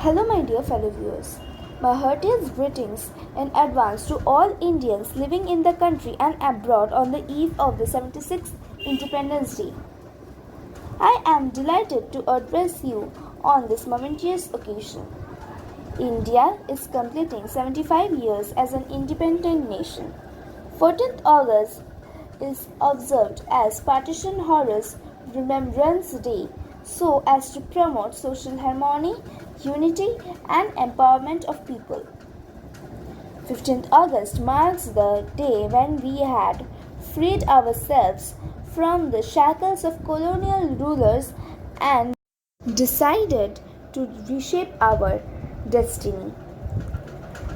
Hello, my dear fellow viewers. My heartiest greetings in advance to all Indians living in the country and abroad on the eve of the 76th Independence Day. I am delighted to address you on this momentous occasion. India is completing 75 years as an independent nation. 14th August is observed as Partition Horrors Remembrance Day so as to promote social harmony, unity and empowerment of people. 15th August marks the day when we had freed ourselves from the shackles of colonial rulers and decided to reshape our destiny.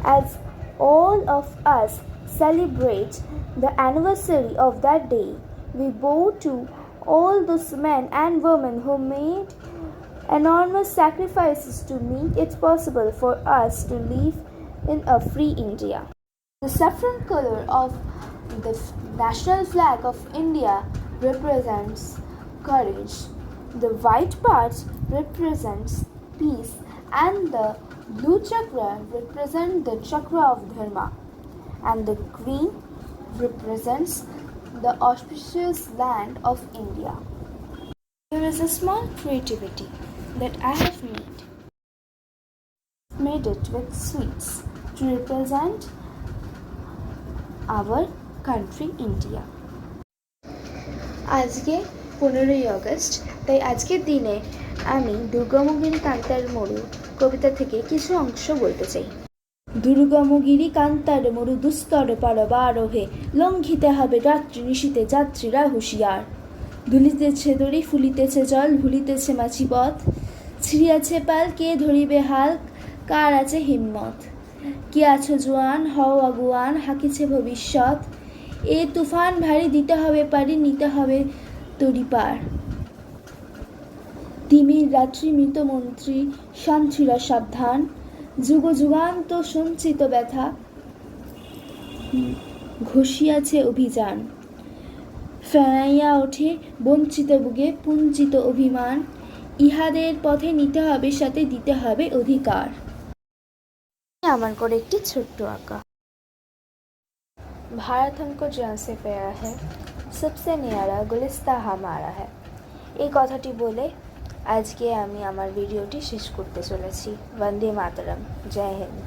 As all of us celebrate the anniversary of that day, we bow to all those men and women who made enormous sacrifices to make it possible for us to live in a free India. The saffron color of the national flag of India represents courage. The white part represents peace and the blue chakra represents the chakra of dharma and the green represents the auspicious land of India. There is a small creativity that I have made it with sweets to represent our country India. আজকে 15ই August, তাই আজকের দিনে আমি দুর্গমগিরি কান্তার মরু কবিতা থেকে কিছু অংশ বলতে চাই। দুর্গমগিরি কান্তার মরু দুস্তর পারবারোহে লঙ্ঘিতে হবে রাত্রি নিশীতে যাত্রীরা হুঁশিয়ার। দুলিতেছে দড়ি ফুলিতেছে জল ভুলিতেছে মাছি পথ ছিড়িয়াছে পাল কে ধরিবে হাল কার আছে হিম্মত কে আছো জোয়ান হও আগুয়ান হাকিছে ভবিষ্যৎ এ তুফান ভারী দিতে হবে পারি নিতে হবে তরি পার। তিমির রাত্রি মৃত মন্ত্রী শান্তিরা সাবধান যুগ যুগান্ত সঞ্চিত ব্যথা ঘষিয়াছে অভিযান ফেরাইয়া ওঠে বঞ্চিত বুকে পুঞ্জিত অভিমান ইহাদের পথে নিতে হবে সাথে দিতে হবে অধিকার। আমার করে একটি ছোট্ট আঁকা। भारत हमको जान से प्यारा है सबसे न्यारा गुलिस्ता हमारा है। এই কথাটি বলে আজকে আমি আমার ভিডিওটি শেষ করতে চলেছি। বন্দে মাতরম, জয় হিন্দ।